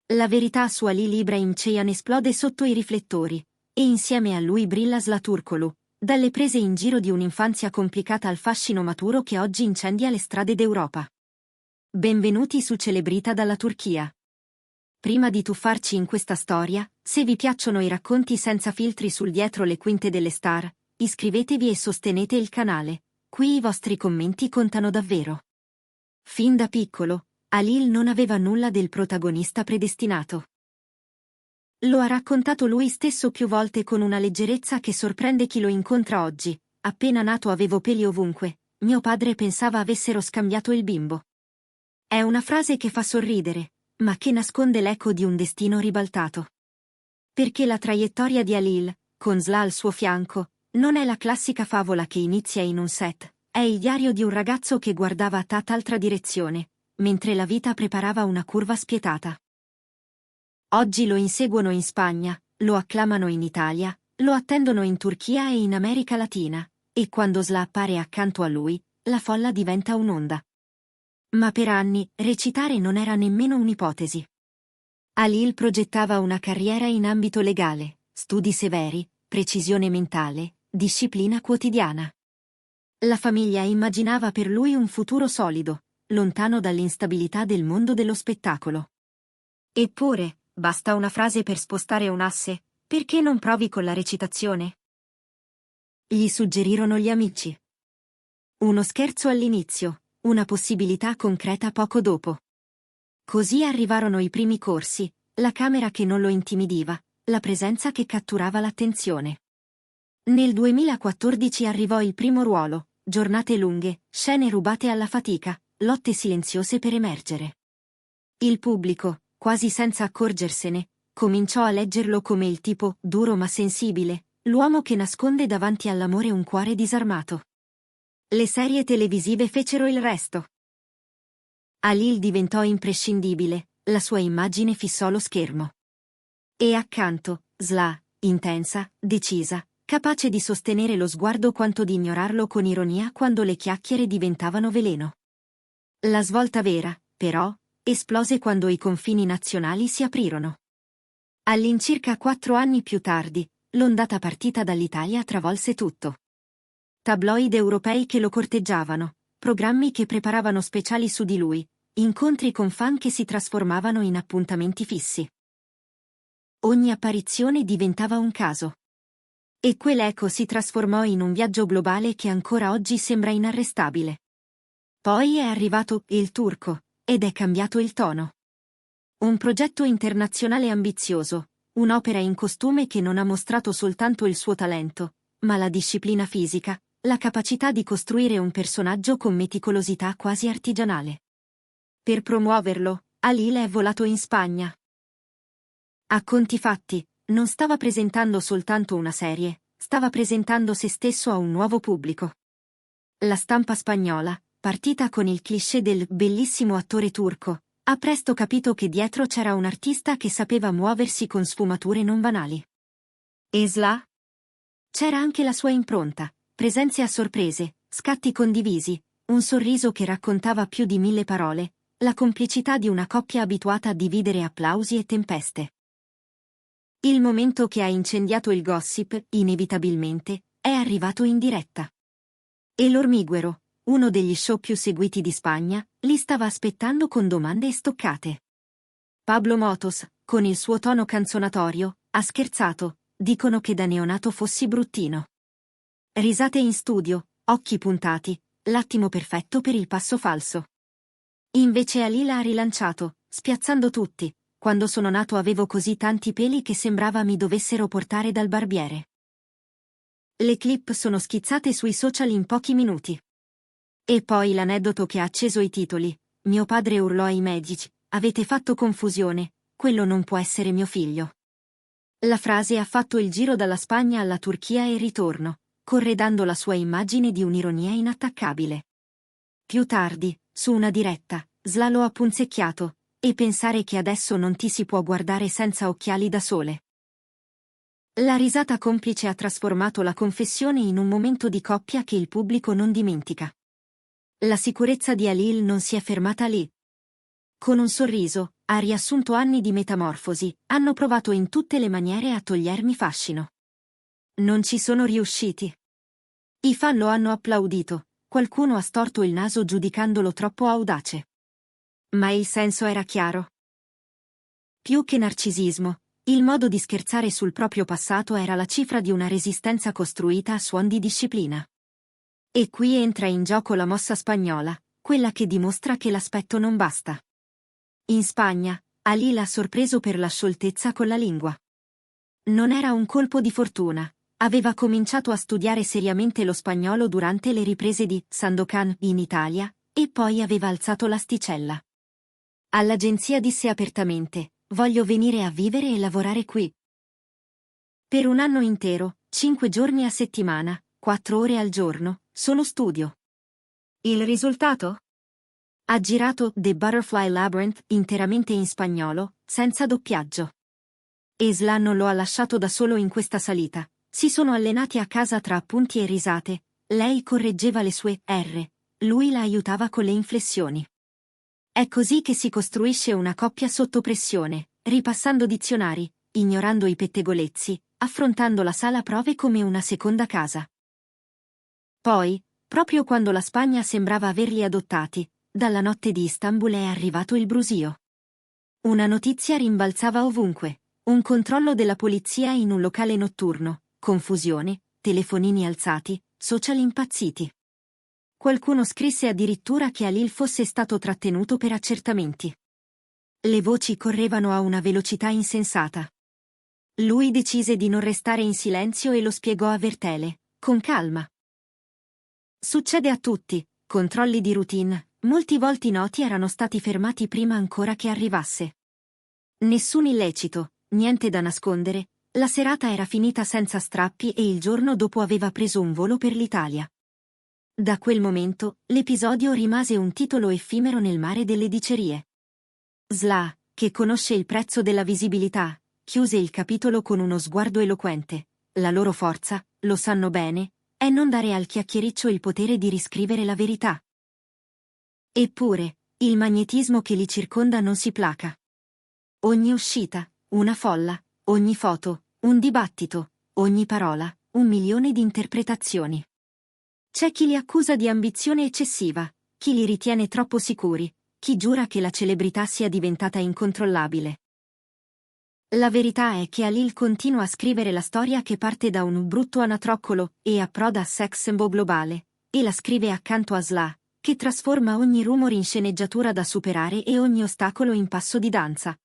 La verità su Ali Ibrahim Ceyhan esplode sotto i riflettori, e insieme a lui brilla Zlaturkoglu, dalle prese in giro di un'infanzia complicata al fascino maturo che oggi incendia le strade d'Europa. Benvenuti su Celebrita dalla Turchia. Prima di tuffarci in questa storia, se vi piacciono i racconti senza filtri sul dietro le quinte delle star, iscrivetevi e sostenete il canale, qui i vostri commenti contano davvero. Fin da piccolo, Halil non aveva nulla del protagonista predestinato. Lo ha raccontato lui stesso più volte con una leggerezza che sorprende chi lo incontra oggi. Appena nato avevo peli ovunque, mio padre pensava avessero scambiato il bimbo. È una frase che fa sorridere, ma che nasconde l'eco di un destino ribaltato. Perché la traiettoria di Halil, con Zla al suo fianco, non è la classica favola che inizia in un set, è il diario di un ragazzo che guardava a tutt'altra direzione, mentre la vita preparava una curva spietata. Oggi lo inseguono in Spagna, lo acclamano in Italia, lo attendono in Turchia e in America Latina, e quando Zla appare accanto a lui, la folla diventa un'onda. Ma per anni, recitare non era nemmeno un'ipotesi. Halil progettava una carriera in ambito legale, studi severi, precisione mentale, disciplina quotidiana. La famiglia immaginava per lui un futuro solido, lontano dall'instabilità del mondo dello spettacolo. Eppure, basta una frase per spostare un asse, perché non provi con la recitazione? Gli suggerirono gli amici. Uno scherzo all'inizio, una possibilità concreta poco dopo. Così arrivarono i primi corsi, la camera che non lo intimidiva, la presenza che catturava l'attenzione. Nel 2014 arrivò il primo ruolo, giornate lunghe, scene rubate alla fatica, lotte silenziose per emergere. Il pubblico, quasi senza accorgersene, cominciò a leggerlo come il tipo duro ma sensibile, l'uomo che nasconde davanti all'amore un cuore disarmato. Le serie televisive fecero il resto. Halil diventò imprescindibile, la sua immagine fissò lo schermo. E accanto, Zla, intensa, decisa, capace di sostenere lo sguardo quanto di ignorarlo con ironia quando le chiacchiere diventavano veleno. La svolta vera, però, esplose quando i confini nazionali si aprirono. All'incirca 4 anni più tardi, l'ondata partita dall'Italia travolse tutto. Tabloid europei che lo corteggiavano, programmi che preparavano speciali su di lui, incontri con fan che si trasformavano in appuntamenti fissi. Ogni apparizione diventava un caso. E quell'eco si trasformò in un viaggio globale che ancora oggi sembra inarrestabile. Poi è arrivato Il Turco, ed è cambiato il tono. Un progetto internazionale ambizioso, un'opera in costume che non ha mostrato soltanto il suo talento, ma la disciplina fisica, la capacità di costruire un personaggio con meticolosità quasi artigianale. Per promuoverlo, Halil è volato in Spagna. A conti fatti, non stava presentando soltanto una serie, stava presentando se stesso a un nuovo pubblico. La stampa spagnola, partita con il cliché del bellissimo attore turco, ha presto capito che dietro c'era un artista che sapeva muoversi con sfumature non banali. E Zla? C'era anche la sua impronta, presenze a sorprese, scatti condivisi, un sorriso che raccontava più di 1000 parole, la complicità di una coppia abituata a dividere applausi e tempeste. Il momento che ha incendiato il gossip, inevitabilmente, è arrivato in diretta. E l'Ormiguero, uno degli show più seguiti di Spagna, li stava aspettando con domande e stoccate. Pablo Motos, con il suo tono canzonatorio, ha scherzato, dicono che da neonato fossi bruttino. Risate in studio, occhi puntati, l'attimo perfetto per il passo falso. Invece Halil ha rilanciato, spiazzando tutti. Quando sono nato avevo così tanti peli che sembrava mi dovessero portare dal barbiere. Le clip sono schizzate sui social in pochi minuti. E poi l'aneddoto che ha acceso i titoli. Mio padre urlò ai medici, avete fatto confusione, quello non può essere mio figlio. La frase ha fatto il giro dalla Spagna alla Turchia e ritorno, corredando la sua immagine di un'ironia inattaccabile. Più tardi, su una diretta, Zla lo ha punzecchiato, e pensare che adesso non ti si può guardare senza occhiali da sole. La risata complice ha trasformato la confessione in un momento di coppia che il pubblico non dimentica. La sicurezza di Halil non si è fermata lì. Con un sorriso, ha riassunto anni di metamorfosi, hanno provato in tutte le maniere a togliermi fascino. Non ci sono riusciti. I fan lo hanno applaudito, qualcuno ha storto il naso giudicandolo troppo audace. Ma il senso era chiaro. Più che narcisismo, il modo di scherzare sul proprio passato era la cifra di una resistenza costruita a suon di disciplina. E qui entra in gioco la mossa spagnola, quella che dimostra che l'aspetto non basta. In Spagna, Ali l'ha sorpreso per la scioltezza con la lingua. Non era un colpo di fortuna, aveva cominciato a studiare seriamente lo spagnolo durante le riprese di Sandokan in Italia, e poi aveva alzato l'asticella. All'agenzia disse apertamente: voglio venire a vivere e lavorare qui. Per un anno intero, 5 giorni a settimana, 4 ore al giorno, solo studio. Il risultato? Ha girato The Butterfly Labyrinth interamente in spagnolo, senza doppiaggio. Esla non lo ha lasciato da solo in questa salita, si sono allenati a casa tra appunti e risate, lei correggeva le sue R, lui la aiutava con le inflessioni. È così che si costruisce una coppia sotto pressione, ripassando dizionari, ignorando i pettegolezzi, affrontando la sala prove come una seconda casa. Poi, proprio quando la Spagna sembrava averli adottati, dalla notte di Istanbul è arrivato il brusio. Una notizia rimbalzava ovunque, un controllo della polizia in un locale notturno, confusione, telefonini alzati, social impazziti. Qualcuno scrisse addirittura che Halil fosse stato trattenuto per accertamenti. Le voci correvano a una velocità insensata. Lui decise di non restare in silenzio e lo spiegò a Vertele, con calma. Succede a tutti, controlli di routine, molti volti noti erano stati fermati prima ancora che arrivasse. Nessun illecito, niente da nascondere, la serata era finita senza strappi e il giorno dopo aveva preso un volo per l'Italia. Da quel momento, l'episodio rimase un titolo effimero nel mare delle dicerie. Sla, che conosce il prezzo della visibilità, chiuse il capitolo con uno sguardo eloquente. La loro forza, lo sanno bene, è non dare al chiacchiericcio il potere di riscrivere la verità. Eppure, il magnetismo che li circonda non si placa. Ogni uscita, una folla, ogni foto, un dibattito, ogni parola, 1.000.000 di interpretazioni. C'è chi li accusa di ambizione eccessiva, chi li ritiene troppo sicuri, chi giura che la celebrità sia diventata incontrollabile. La verità è che Halil continua a scrivere la storia che parte da un brutto anatroccolo e approda a sex symbol globale, e la scrive accanto a Sla, che trasforma ogni rumore in sceneggiatura da superare e ogni ostacolo in passo di danza.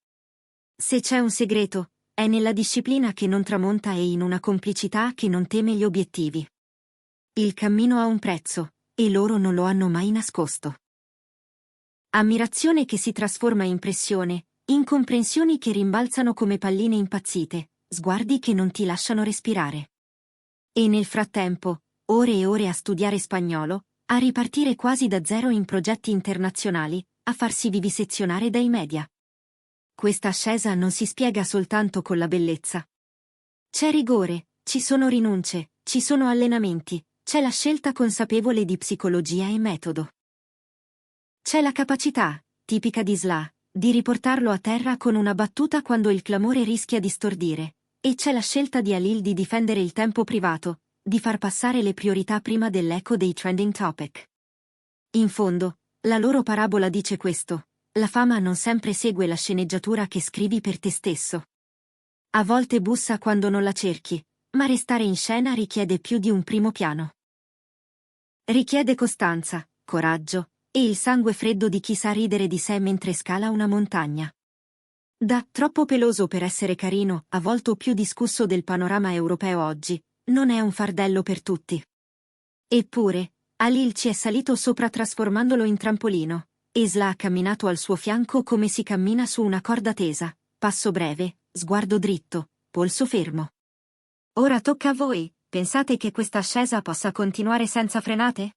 Se c'è un segreto, è nella disciplina che non tramonta e in una complicità che non teme gli obiettivi. Il cammino ha un prezzo, e loro non lo hanno mai nascosto. Ammirazione che si trasforma in pressione, incomprensioni che rimbalzano come palline impazzite, sguardi che non ti lasciano respirare. E nel frattempo, ore e ore a studiare spagnolo, a ripartire quasi da zero in progetti internazionali, a farsi vivisezionare dai media. Questa ascesa non si spiega soltanto con la bellezza. C'è rigore, ci sono rinunce, ci sono allenamenti, c'è la scelta consapevole di psicologia e metodo. C'è la capacità, tipica di Sla, di riportarlo a terra con una battuta quando il clamore rischia di stordire, e c'è la scelta di Halil di difendere il tempo privato, di far passare le priorità prima dell'eco dei trending topic. In fondo, la loro parabola dice questo: la fama non sempre segue la sceneggiatura che scrivi per te stesso. A volte bussa quando non la cerchi, ma restare in scena richiede più di un primo piano. Richiede costanza, coraggio, e il sangue freddo di chi sa ridere di sé mentre scala una montagna. Da troppo peloso per essere carino, a volte più discusso del panorama europeo oggi, non è un fardello per tutti. Eppure, Halil ci è salito sopra trasformandolo in trampolino, e Sla ha camminato al suo fianco come si cammina su una corda tesa, passo breve, sguardo dritto, polso fermo. Ora tocca a voi, pensate che questa ascesa possa continuare senza frenate?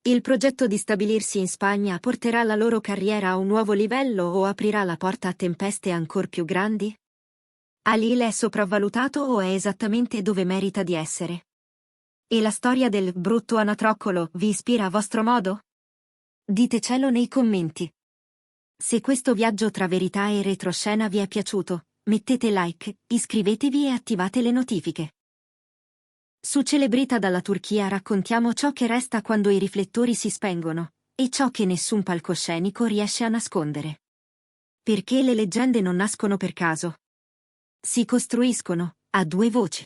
Il progetto di stabilirsi in Spagna porterà la loro carriera a un nuovo livello o aprirà la porta a tempeste ancor più grandi? Halil è sopravvalutato o è esattamente dove merita di essere? E la storia del brutto anatroccolo vi ispira a vostro modo? Ditecelo nei commenti. Se questo viaggio tra verità e retroscena vi è piaciuto, mettete like, iscrivetevi e attivate le notifiche. Su Celebrita dalla Turchia raccontiamo ciò che resta quando i riflettori si spengono, e ciò che nessun palcoscenico riesce a nascondere. Perché le leggende non nascono per caso. Si costruiscono, a due voci.